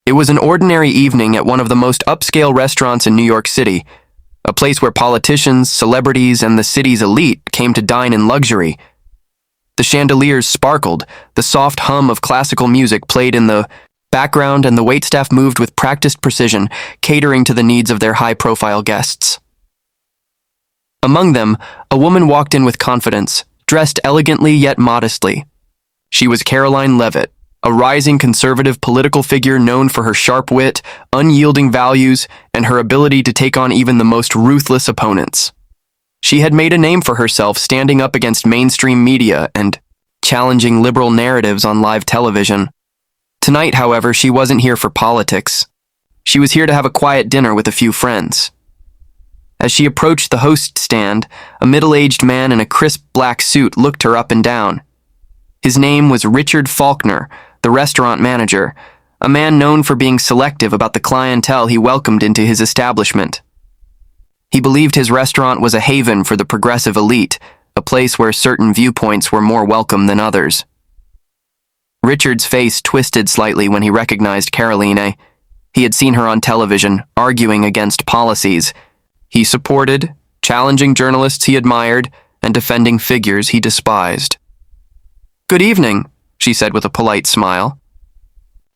It was an ordinary evening at one of the most upscale restaurants in New York City, a place where politicians, celebrities, and the city's elite came to dine in luxury. The chandeliers sparkled, the soft hum of classical music played in the background, and the waitstaff moved with practiced precision, catering to the needs of their high-profile guests. Among them, a woman walked in with confidence, dressed elegantly yet modestly. She was Karoline Leavitt, a rising conservative political figure known for her sharp wit, unyielding values, and her ability to take on even the most ruthless opponents. She had made a name for herself standing up against mainstream media and challenging liberal narratives on live television. Tonight, however, she wasn't here for politics. She was here to have a quiet dinner with a few friends. As she approached the host stand, a middle-aged man in a crisp black suit looked her up and down. His name was Richard Faulkner, the restaurant manager, a man known for being selective about the clientele he welcomed into his establishment. He believed his restaurant was a haven for the progressive elite, a place where certain viewpoints were more welcome than others. Richard's face twisted slightly when he recognized Karoline. He had seen her on television, arguing against policies he supported, challenging journalists he admired, and defending figures he despised. "Good evening," she said with a polite smile.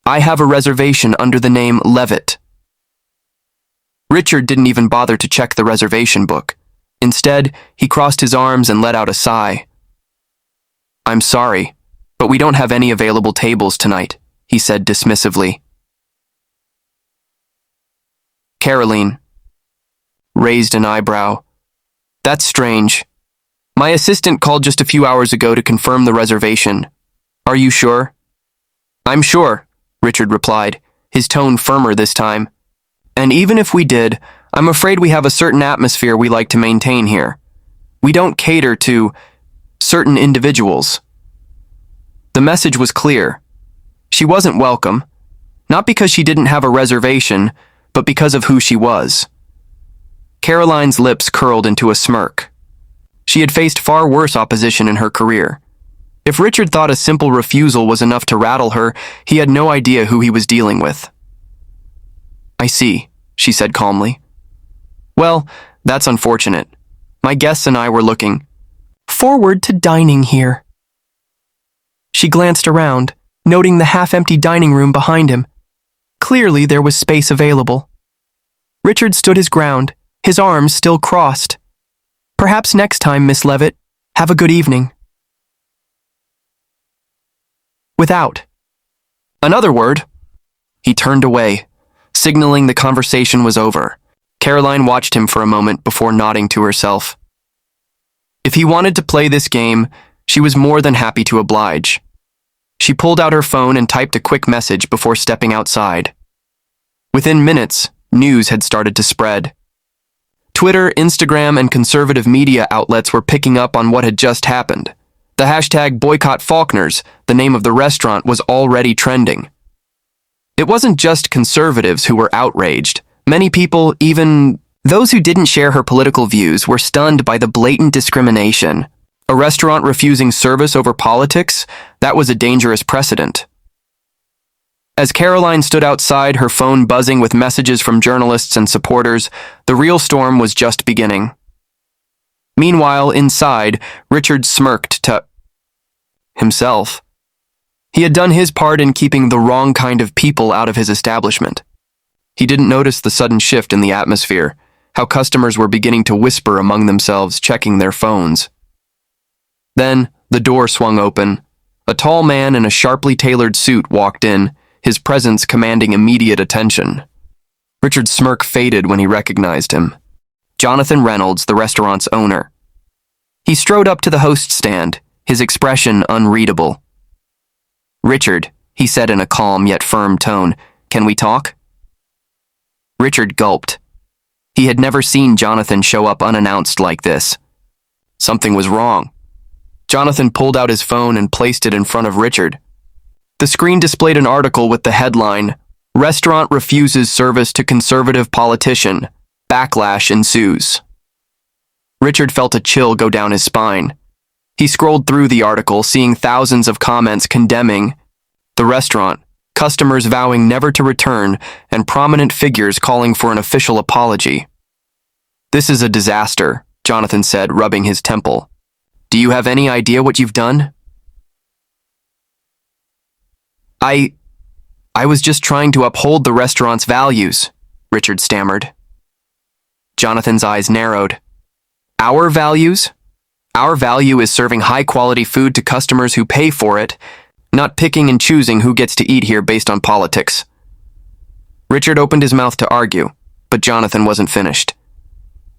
"I have a reservation under the name Leavitt." Richard didn't even bother to check the reservation book. Instead, he crossed his arms and let out a sigh. "I'm sorry, but we don't have any available tables tonight," he said dismissively. Karoline raised an eyebrow. "That's strange. My assistant called just a few hours ago to confirm the reservation. Are you sure?" "I'm sure," Richard replied, his tone firmer this time. "And even if we did, I'm afraid we have a certain atmosphere we like to maintain here. We don't cater to certain individuals." The message was clear. She wasn't welcome, not because she didn't have a reservation, but because of who she was. Karoline's lips curled into a smirk. She had faced far worse opposition in her career. If Richard thought a simple refusal was enough to rattle her, he had no idea who he was dealing with. "I see," she said calmly. "Well, that's unfortunate. My guests and I were looking forward to dining here." She glanced around, noting the half-empty dining room behind him. Clearly, there was space available. Richard stood his ground, his arms still crossed. "Perhaps next time, Miss Leavitt. Have a good evening." Without another word, he turned away, signaling the conversation was over. Karoline watched him for a moment before nodding to herself. If he wanted to play this game, she was more than happy to oblige. She pulled out her phone and typed a quick message before stepping outside. Within minutes, news had started to spread. Twitter, Instagram, and conservative media outlets were picking up on what had just happened. The hashtag Boycott Faulkners, the name of the restaurant, was already trending. It wasn't just conservatives who were outraged. Many people, even those who didn't share her political views, were stunned by the blatant discrimination. A restaurant refusing service over politics? That was a dangerous precedent. As Karoline stood outside, her phone buzzing with messages from journalists and supporters, the real storm was just beginning. Meanwhile, inside, Richard smirked to himself. He had done his part in keeping the wrong kind of people out of his establishment. He didn't notice the sudden shift in the atmosphere, how customers were beginning to whisper among themselves, checking their phones. Then, the door swung open. A tall man in a sharply tailored suit walked in, his presence commanding immediate attention. Richard's smirk faded when he recognized him. Jonathan Reynolds, the restaurant's owner. He strode up to the host stand, his expression unreadable. "Richard," he said in a calm yet firm tone, "can we talk?" Richard gulped. He had never seen Jonathan show up unannounced like this. Something was wrong. Jonathan pulled out his phone and placed it in front of Richard. The screen displayed an article with the headline, "Restaurant Refuses Service to Conservative Politician. Backlash Ensues." Richard felt a chill go down his spine. He scrolled through the article, seeing thousands of comments condemning the restaurant, customers vowing never to return, and prominent figures calling for an official apology. "This is a disaster," Jonathan said, rubbing his temple. "Do you have any idea what you've done?" I was just trying to uphold the restaurant's values," Richard stammered. Jonathan's eyes narrowed. "Our values? Our value is serving high-quality food to customers who pay for it, not picking and choosing who gets to eat here based on politics." Richard opened his mouth to argue, but Jonathan wasn't finished.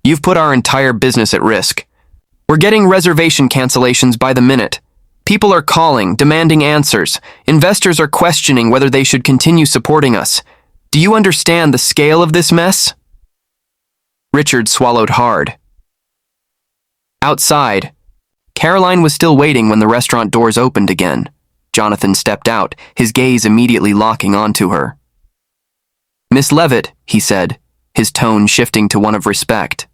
"You've put our entire business at risk. We're getting reservation cancellations by the minute. People are calling, demanding answers. Investors are questioning whether they should continue supporting us. Do you understand the scale of this mess?" Richard swallowed hard. Outside, Karoline was still waiting when the restaurant doors opened again. Jonathan stepped out, his gaze immediately locking onto her. "Miss Leavitt," he said, his tone shifting to one of respect.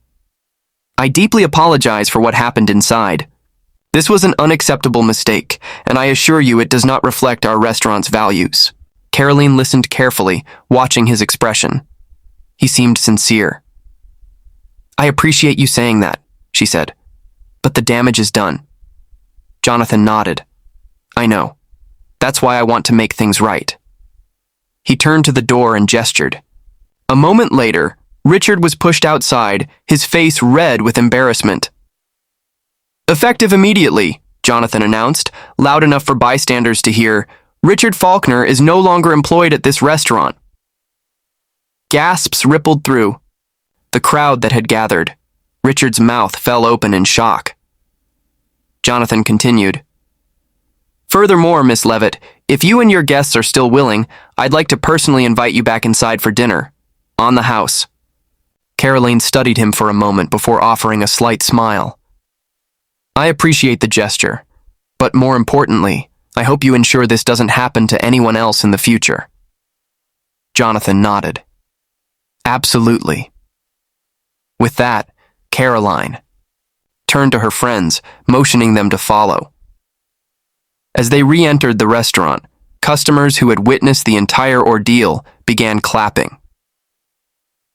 "I deeply apologize for what happened inside. This was an unacceptable mistake, and I assure you it does not reflect our restaurant's values." Karoline listened carefully, watching his expression. He seemed sincere. "I appreciate you saying that," she said, "but the damage is done." Jonathan nodded. "I know. That's why I want to make things right." He turned to the door and gestured. A moment later, Richard was pushed outside, his face red with embarrassment. "Effective immediately," Jonathan announced, loud enough for bystanders to hear, "Richard Faulkner is no longer employed at this restaurant." Gasps rippled through the crowd that had gathered. Richard's mouth fell open in shock. Jonathan continued. "Furthermore, Miss Leavitt, if you and your guests are still willing, I'd like to personally invite you back inside for dinner. On the house." Karoline studied him for a moment before offering a slight smile. "I appreciate the gesture, but more importantly, I hope you ensure this doesn't happen to anyone else in the future." Jonathan nodded. "Absolutely." With that, Karoline turned to her friends, motioning them to follow. As they re-entered the restaurant, customers who had witnessed the entire ordeal began clapping.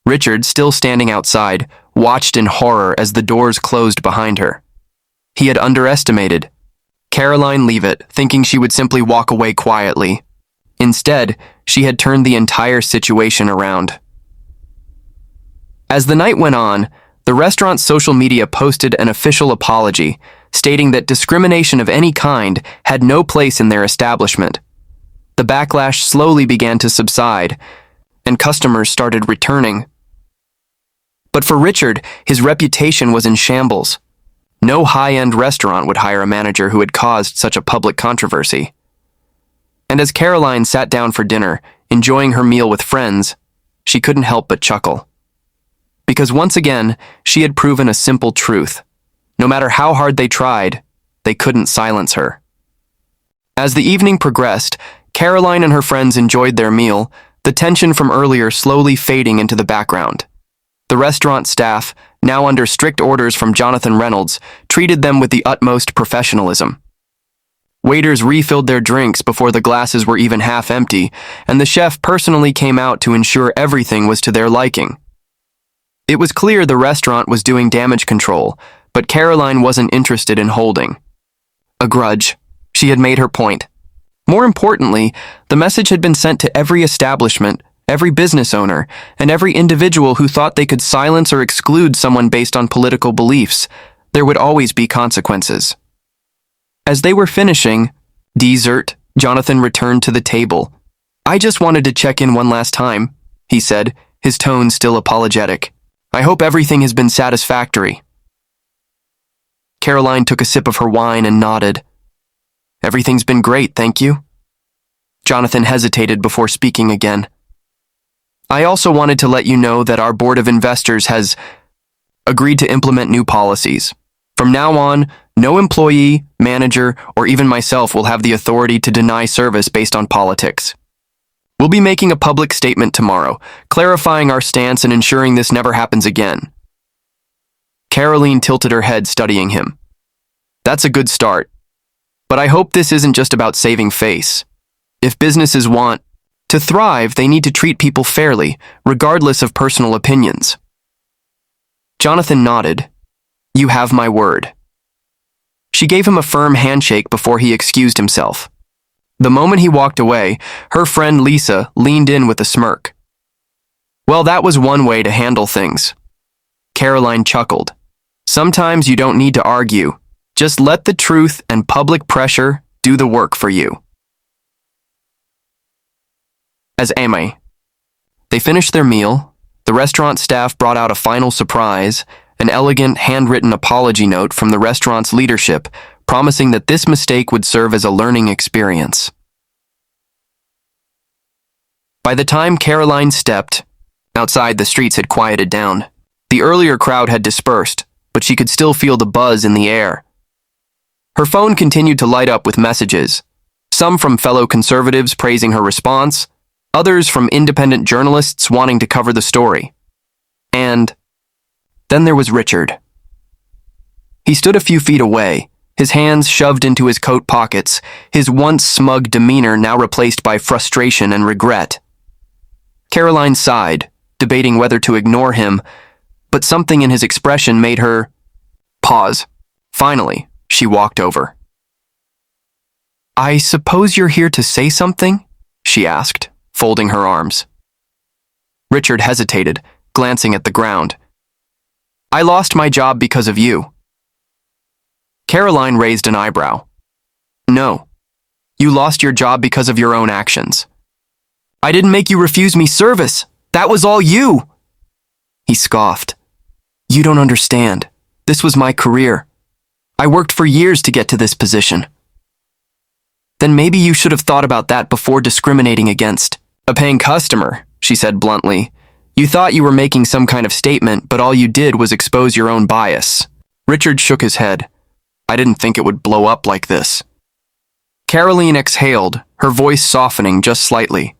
Richard, still standing outside, watched in horror as the doors closed behind her. He had underestimated Karoline Leavitt, thinking she would simply walk away quietly. Instead, she had turned the entire situation around. As the night went on, the restaurant's social media posted an official apology, stating that discrimination of any kind had no place in their establishment. The backlash slowly began to subside, and customers started returning. But for Richard, his reputation was in shambles. No high-end restaurant would hire a manager who had caused such a public controversy. And as Karoline sat down for dinner, enjoying her meal with friends, she couldn't help but chuckle. Because once again, she had proven a simple truth. No matter how hard they tried, they couldn't silence her. As the evening progressed, Karoline and her friends enjoyed their meal, the tension from earlier slowly fading into the background. The restaurant staff, now under strict orders from Jonathan Reynolds, treated them with the utmost professionalism. Waiters refilled their drinks before the glasses were even half empty, and the chef personally came out to ensure everything was to their liking. It was clear the restaurant was doing damage control, but Karoline wasn't interested in holding a grudge. She had made her point. More importantly, the message had been sent to every establishment, every business owner, and every individual who thought they could silence or exclude someone based on political beliefs. There would always be consequences. As they were finishing dessert, Jonathan returned to the table. "I just wanted to check in one last time," he said, his tone still apologetic. "I hope everything has been satisfactory." Karoline took a sip of her wine and nodded. "Everything's been great, thank you." Jonathan hesitated before speaking again. "I also wanted to let you know that our board of investors has agreed to implement new policies. From now on, no employee, manager, or even myself will have the authority to deny service based on politics. We'll be making a public statement tomorrow, clarifying our stance and ensuring this never happens again." Karoline tilted her head, studying him. "That's a good start. But I hope this isn't just about saving face. If businesses want To thrive, they need to treat people fairly, regardless of personal opinions. Jonathan nodded. You have my word. She gave him a firm handshake before he excused himself. The moment he walked away, her friend Lisa leaned in with a smirk. Well, that was one way to handle things. Karoline chuckled. Sometimes you don't need to argue. Just let the truth and public pressure do the work for you. As Amy. They finished their meal. The restaurant staff brought out a final surprise, an elegant, handwritten apology note from the restaurant's leadership, promising that this mistake would serve as a learning experience. By the time Karoline stepped, outside the streets had quieted down. The earlier crowd had dispersed, but she could still feel the buzz in the air. Her phone continued to light up with messages, some from fellow conservatives praising her response, others from independent journalists wanting to cover the story. And then there was Richard. He stood a few feet away, his hands shoved into his coat pockets, his once smug demeanor now replaced by frustration and regret. Karoline sighed, debating whether to ignore him, but something in his expression made her pause. Finally, she walked over. I suppose you're here to say something? She asked, folding her arms. Richard hesitated, glancing at the ground. I lost my job because of you. Karoline raised an eyebrow. No. You lost your job because of your own actions. I didn't make you refuse me service. That was all you. He scoffed. You don't understand. This was my career. I worked for years to get to this position. Then maybe you should have thought about that before discriminating against a paying customer, she said bluntly. You thought you were making some kind of statement, but all you did was expose your own bias. Richard shook his head. I didn't think it would blow up like this. Karoline exhaled, her voice softening just slightly.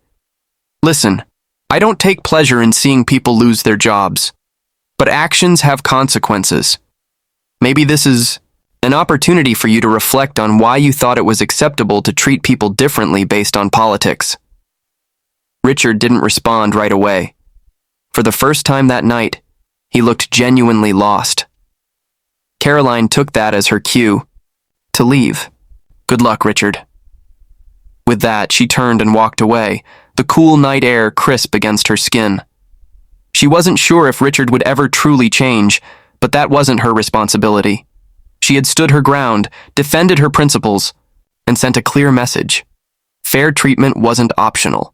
Listen, I don't take pleasure in seeing people lose their jobs, but actions have consequences. Maybe this is an opportunity for you to reflect on why you thought it was acceptable to treat people differently based on politics. Richard didn't respond right away. For the first time that night, he looked genuinely lost. Karoline took that as her cue to leave. Good luck, Richard. With that, she turned and walked away, the cool night air crisp against her skin. She wasn't sure if Richard would ever truly change, but that wasn't her responsibility. She had stood her ground, defended her principles, and sent a clear message. Fair treatment wasn't optional.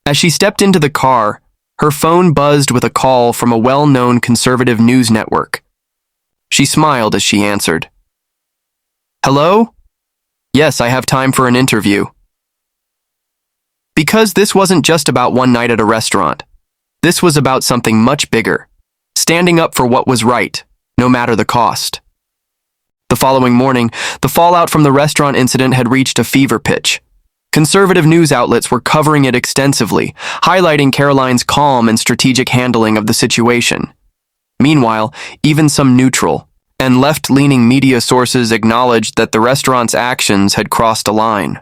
As she stepped into the car, her phone buzzed with a call from a well-known conservative news network. She smiled as she answered. Hello? Yes, I have time for an interview. Because this wasn't just about one night at a restaurant. This was about something much bigger, standing up for what was right, no matter the cost. The following morning, the fallout from the restaurant incident had reached a fever pitch. Conservative news outlets were covering it extensively, highlighting Karoline's calm and strategic handling of the situation. Meanwhile, even some neutral and left-leaning media sources acknowledged that the restaurant's actions had crossed a line.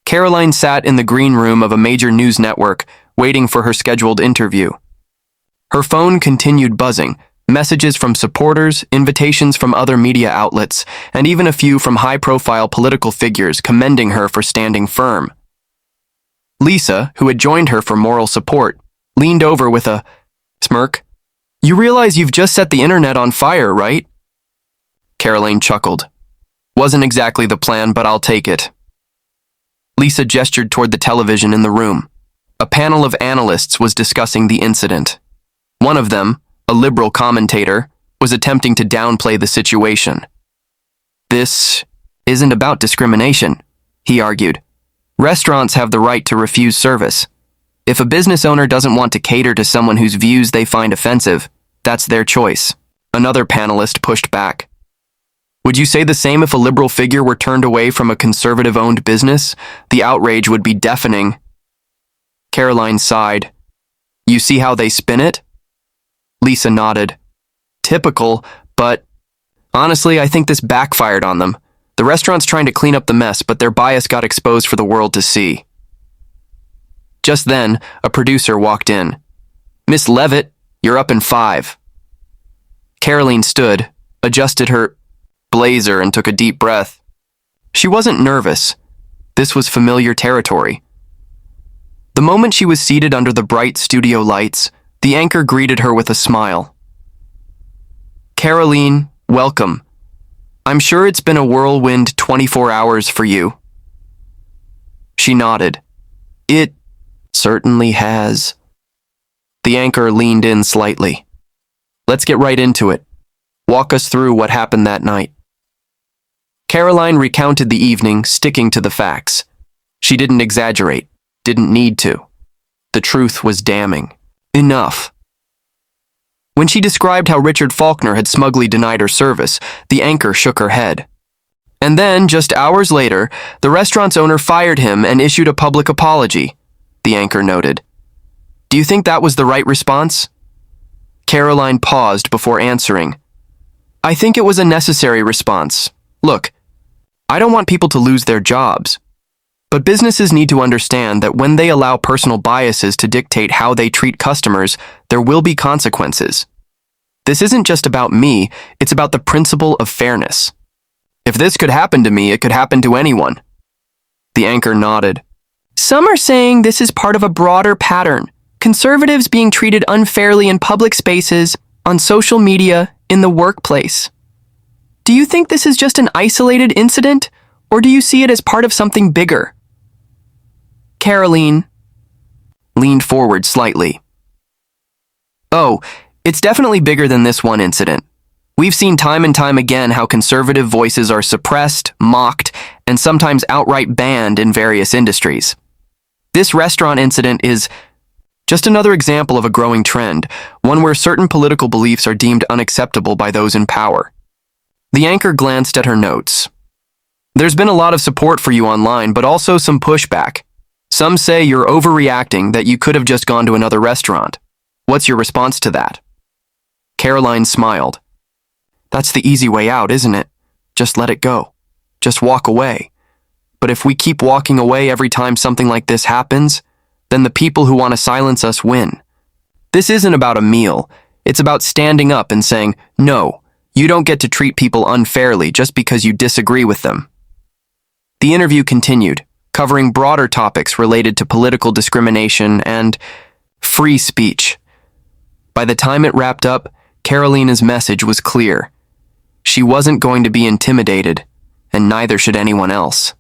Karoline sat in the green room of a major news network, waiting for her scheduled interview. Her phone continued buzzing, messages from supporters, invitations from other media outlets, and even a few from high-profile political figures commending her for standing firm. Lisa, who had joined her for moral support, leaned over with a smirk. You realize you've just set the internet on fire, right? Karoline chuckled. Wasn't exactly the plan, but I'll take it. Lisa gestured toward the television in the room. A panel of analysts was discussing the incident. One of them, a liberal commentator, was attempting to downplay the situation. This isn't about discrimination, he argued. Restaurants have the right to refuse service. If a business owner doesn't want to cater to someone whose views they find offensive, that's their choice. Another panelist pushed back. Would you say the same if a liberal figure were turned away from a conservative-owned business? The outrage would be deafening. Karoline sighed. You see how they spin it? Lisa nodded. Typical, but honestly, I think this backfired on them. The restaurant's trying to clean up the mess, but their bias got exposed for the world to see. Just then, a producer walked in. "Miss Leavitt, you're up in 5. Karoline stood, adjusted her blazer, and took a deep breath. She wasn't nervous. This was familiar territory. The moment she was seated under the bright studio lights, the anchor greeted her with a smile. "Karoline, welcome. I'm sure it's been a whirlwind 24 hours for you." She nodded. "It certainly has." The anchor leaned in slightly. "Let's get right into it. Walk us through what happened that night." Karoline recounted the evening, sticking to the facts. She didn't exaggerate, didn't need to. The truth was damning. Enough. When she described how Richard Faulkner had smugly denied her service, the anchor shook her head. And then, just hours later, the restaurant's owner fired him and issued a public apology, the anchor noted. "Do you think that was the right response?" Karoline paused before answering. "I think it was a necessary response. Look, I don't want people to lose their jobs. But businesses need to understand that when they allow personal biases to dictate how they treat customers, there will be consequences. This isn't just about me, it's about the principle of fairness. If this could happen to me, it could happen to anyone." The anchor nodded. "Some are saying this is part of a broader pattern. Conservatives being treated unfairly in public spaces, on social media, in the workplace. Do you think this is just an isolated incident, or do you see it as part of something bigger?" Karoline leaned forward slightly. "Oh, it's definitely bigger than this one incident. We've seen time and time again how conservative voices are suppressed, mocked, and sometimes outright banned in various industries. This restaurant incident is just another example of a growing trend, one where certain political beliefs are deemed unacceptable by those in power." The anchor glanced at her notes. "There's been a lot of support for you online, but also some pushback. Some say you're overreacting, that you could have just gone to another restaurant. What's your response to that?" Karoline smiled. "That's the easy way out, isn't it? Just let it go. Just walk away. But if we keep walking away every time something like this happens, then the people who want to silence us win. This isn't about a meal. It's about standing up and saying, no, you don't get to treat people unfairly just because you disagree with them." The interview continued, covering broader topics related to political discrimination and free speech. By the time it wrapped up, Karolina's message was clear. She wasn't going to be intimidated, and neither should anyone else.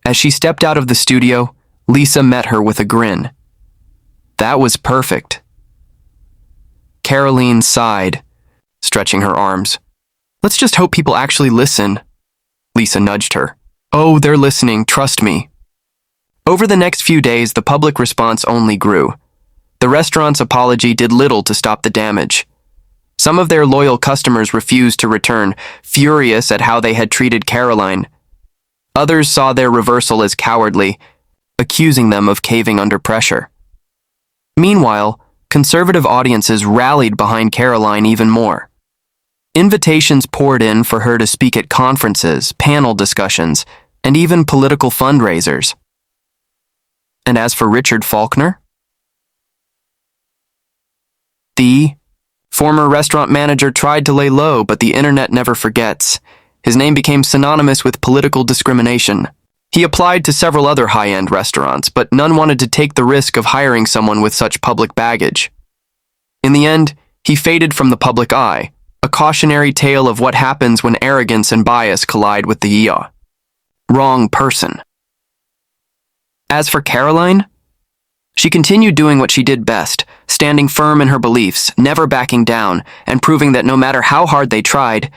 As she stepped out of the studio, Lisa met her with a grin. "That was perfect." Karoline sighed, stretching her arms. "Let's just hope people actually listen." Lisa nudged her. "Oh, they're listening, trust me." Over the next few days, the public response only grew. The restaurant's apology did little to stop the damage. Some of their loyal customers refused to return, furious at how they had treated Karoline. Others saw their reversal as cowardly, accusing them of caving under pressure. Meanwhile, conservative audiences rallied behind Karoline even more. Invitations poured in for her to speak at conferences, panel discussions, and even political fundraisers. And as for Richard Faulkner? The former restaurant manager tried to lay low, but the internet never forgets. His name became synonymous with political discrimination. He applied to several other high-end restaurants, but none wanted to take the risk of hiring someone with such public baggage. In the end, he faded from the public eye, a cautionary tale of what happens when arrogance and bias collide with the wrong person. As for Karoline, she continued doing what she did best, standing firm in her beliefs, never backing down, and proving that no matter how hard they tried,